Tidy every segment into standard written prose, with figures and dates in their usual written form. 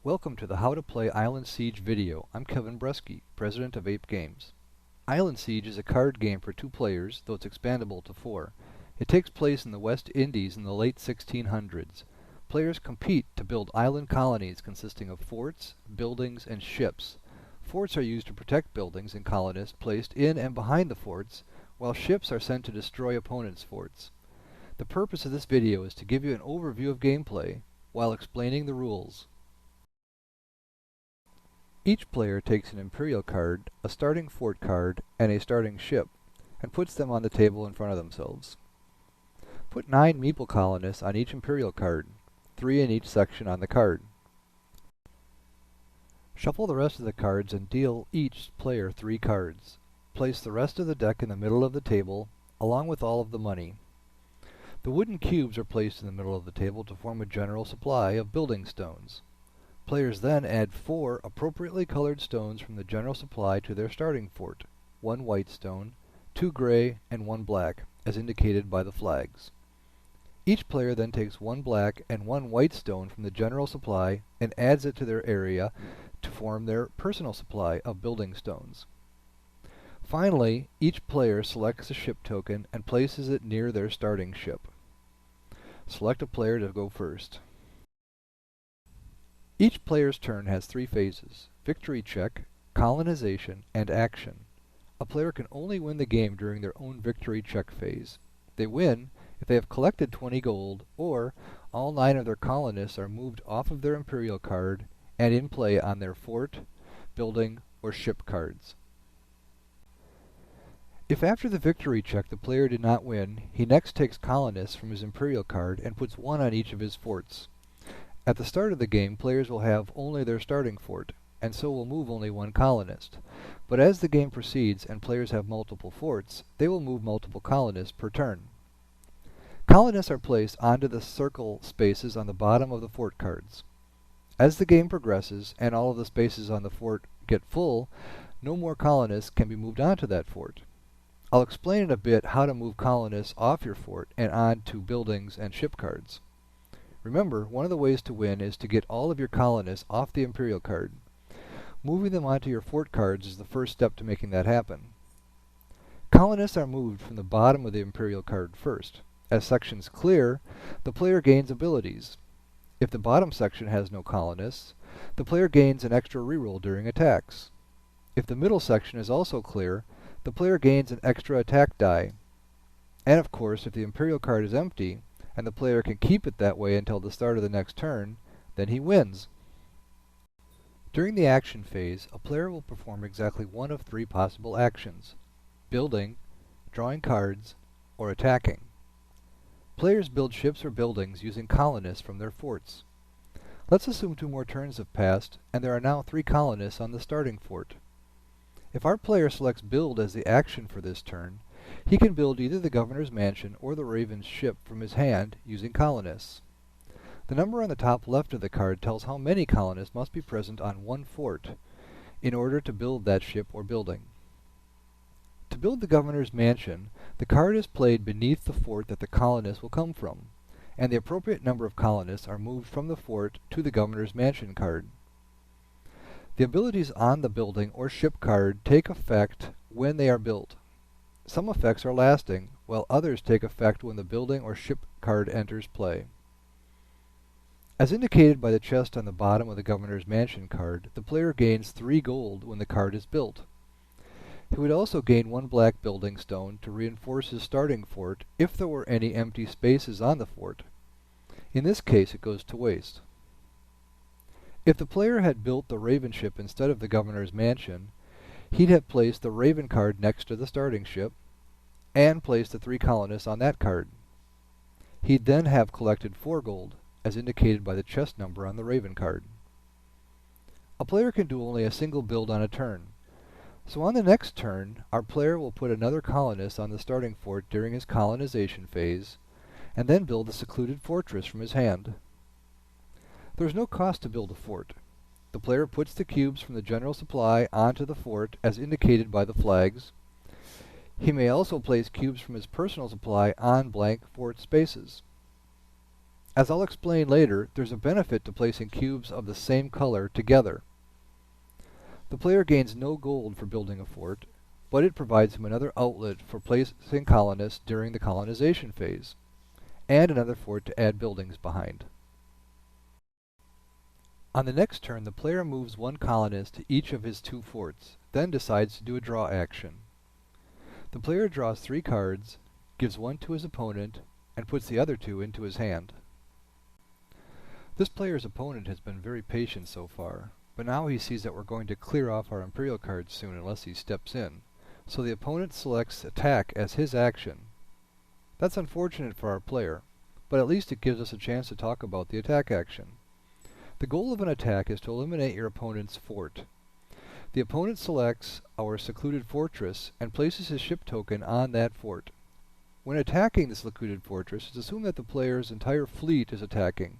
Welcome to the How to Play Island Siege video. I'm Kevin Bresky, president of Ape Games. Island Siege is a card game for 2 players, though it's expandable to 4. It takes place in the West Indies in the late 1600s. Players compete to build island colonies consisting of forts, buildings, and ships. Forts are used to protect buildings and colonists placed in and behind the forts, while ships are sent to destroy opponents' forts. The purpose of this video is to give you an overview of gameplay while explaining the rules. Each player takes an Imperial card, a starting fort card, and a starting ship, and puts them on the table in front of themselves. Put 9 Meeple colonists on each Imperial card, 3 in each section on the card. Shuffle the rest of the cards and deal each player 3 cards. Place the rest of the deck in the middle of the table, along with all of the money. The wooden cubes are placed in the middle of the table to form a general supply of building stones. Players then add 4 appropriately colored stones from the general supply to their starting fort, 1 white stone, 2 gray, and 1 black, as indicated by the flags. Each player then takes 1 black and 1 white stone from the general supply and adds it to their area to form their personal supply of building stones. Finally, each player selects a ship token and places it near their starting ship. Select a player to go first. Each player's turn has 3 phases: victory check, colonization, and action. A player can only win the game during their own victory check phase. They win if they have collected 20 gold, or all 9 of their colonists are moved off of their Imperial card and in play on their fort, building, or ship cards. If after the victory check the player did not win, he next takes colonists from his Imperial card and puts 1 on each of his forts. At the start of the game, players will have only their starting fort, and so will move only 1 colonist. But as the game proceeds and players have multiple forts, they will move multiple colonists per turn. Colonists are placed onto the circle spaces on the bottom of the fort cards. As the game progresses and all of the spaces on the fort get full, no more colonists can be moved onto that fort. I'll explain in a bit how to move colonists off your fort and onto buildings and ship cards. Remember, one of the ways to win is to get all of your colonists off the Imperial card. Moving them onto your fort cards is the first step to making that happen. Colonists are moved from the bottom of the Imperial card first. As sections clear, the player gains abilities. If the bottom section has no colonists, the player gains an extra reroll during attacks. If the middle section is also clear, the player gains an extra attack die. And of course, if the Imperial card is empty, and the player can keep it that way until the start of the next turn, then he wins. During the action phase, a player will perform exactly one of 3 possible actions: building, drawing cards, or attacking. Players build ships or buildings using colonists from their forts. Let's assume 2 more turns have passed, and there are now 3 colonists on the starting fort. If our player selects build as the action for this turn, he can build either the governor's mansion or the raven's ship from his hand using colonists. The number on the top left of the card tells how many colonists must be present on 1 fort in order to build that ship or building. To build the governor's mansion, the card is played beneath the fort that the colonists will come from, and the appropriate number of colonists are moved from the fort to the governor's mansion card. The abilities on the building or ship card take effect when they are built. Some effects are lasting, while others take effect when the building or ship card enters play. As indicated by the chest on the bottom of the Governor's Mansion card, the player gains 3 gold when the card is built. He would also gain 1 black building stone to reinforce his starting fort if there were any empty spaces on the fort. In this case, it goes to waste. If the player had built the Raven ship instead of the Governor's Mansion, he'd have placed the Raven card next to the starting ship, and placed the 3 colonists on that card. He'd then have collected 4 gold, as indicated by the chest number on the Raven card. A player can do only a single build on a turn, so on the next turn, our player will put another colonist on the starting fort during his colonization phase, and then build a secluded fortress from his hand. There's no cost to build a fort. The player puts the cubes from the general supply onto the fort as indicated by the flags. He may also place cubes from his personal supply on blank fort spaces. As I'll explain later, there's a benefit to placing cubes of the same color together. The player gains no gold for building a fort, but it provides him another outlet for placing colonists during the colonization phase, and another fort to add buildings behind. On the next turn, the player moves one colonist to each of his two forts, then decides to do a draw action. The player draws 3 cards, gives one to his opponent, and puts the other 2 into his hand. This player's opponent has been very patient so far, but now he sees that we're going to clear off our Imperial cards soon unless he steps in, so the opponent selects attack as his action. That's unfortunate for our player, but at least it gives us a chance to talk about the attack action. The goal of an attack is to eliminate your opponent's fort. The opponent selects our secluded fortress and places his ship token on that fort. When attacking the secluded fortress, it's assumed that the player's entire fleet is attacking,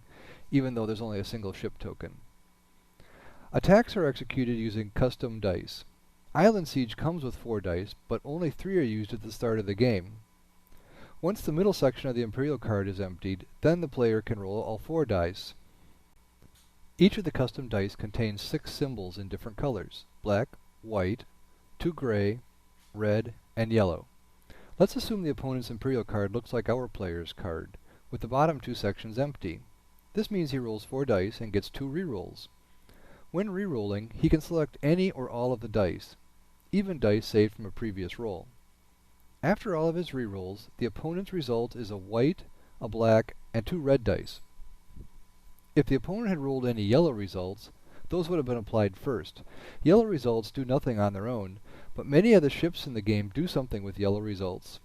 even though there's only a single ship token. Attacks are executed using custom dice. Island Siege comes with 4 dice, but only 3 are used at the start of the game. Once the middle section of the Imperial card is emptied, then the player can roll all 4 dice. Each of the custom dice contains 6 symbols in different colors: black, white, 2 gray, red, and yellow. Let's assume the opponent's Imperial card looks like our player's card, with the bottom 2 sections empty. This means he rolls 4 dice and gets 2 rerolls. When rerolling, he can select any or all of the dice, even dice saved from a previous roll. After all of his rerolls, the opponent's result is a white, a black, and 2 red dice. If the opponent had rolled any yellow results, those would have been applied first. Yellow results do nothing on their own, but many of the ships in the game do something with yellow results.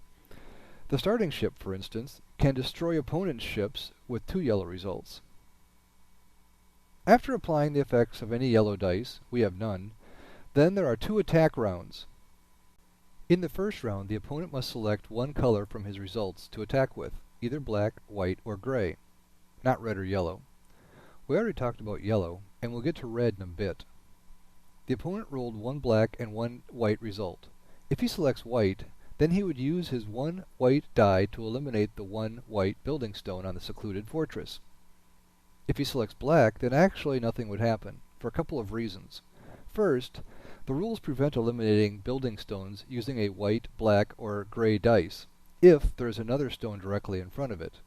The starting ship, for instance, can destroy opponent's ships with 2 yellow results. After applying the effects of any yellow dice, we have none, then there are 2 attack rounds. In the first round, the opponent must select one color from his results to attack with, either black, white, or gray, not red or yellow. We already talked about yellow, and we'll get to red in a bit. The opponent rolled 1 black and 1 white result. If he selects white, then he would use his 1 white die to eliminate the 1 white building stone on the secluded fortress. If he selects black, then actually nothing would happen, for a couple of reasons. First, the rules prevent eliminating building stones using a white, black, or gray dice, if there is another stone directly in front of it.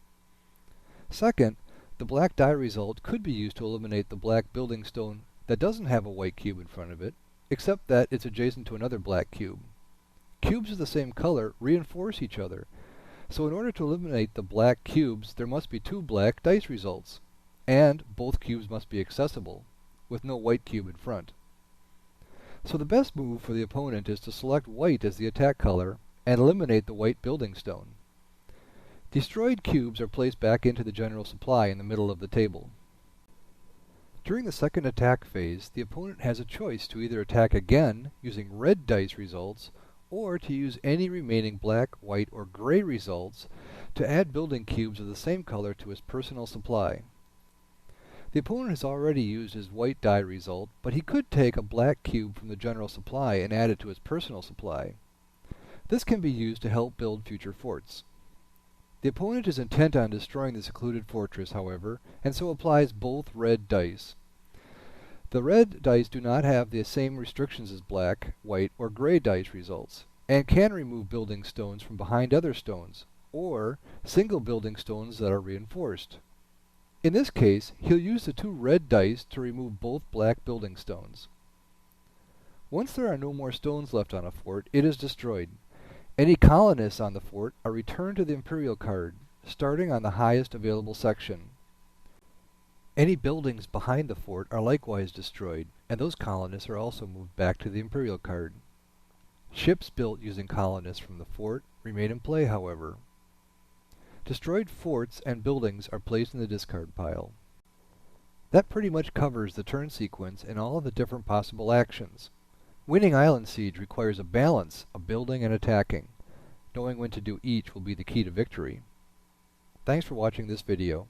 Second, the black die result could be used to eliminate the black building stone that doesn't have a white cube in front of it, except that it's adjacent to another black cube. Cubes of the same color reinforce each other, so in order to eliminate the black cubes, there must be 2 black dice results, and both cubes must be accessible, with no white cube in front. So the best move for the opponent is to select white as the attack color and eliminate the white building stone. Destroyed cubes are placed back into the general supply in the middle of the table. During the second attack phase, the opponent has a choice to either attack again using red dice results, or to use any remaining black, white, or gray results to add building cubes of the same color to his personal supply. The opponent has already used his white die result, but he could take a black cube from the general supply and add it to his personal supply. This can be used to help build future forts. The opponent is intent on destroying the secluded fortress, however, and so applies both red dice. The red dice do not have the same restrictions as black, white, or gray dice results, and can remove building stones from behind other stones, or single building stones that are reinforced. In this case, he'll use the 2 red dice to remove both black building stones. Once there are no more stones left on a fort, it is destroyed. Any colonists on the fort are returned to the Imperial card, starting on the highest available section. Any buildings behind the fort are likewise destroyed, and those colonists are also moved back to the Imperial card. Ships built using colonists from the fort remain in play, however. Destroyed forts and buildings are placed in the discard pile. That pretty much covers the turn sequence and all of the different possible actions. Winning Island Siege requires a balance of building and attacking. Knowing when to do each will be the key to victory. Thanks for watching this video.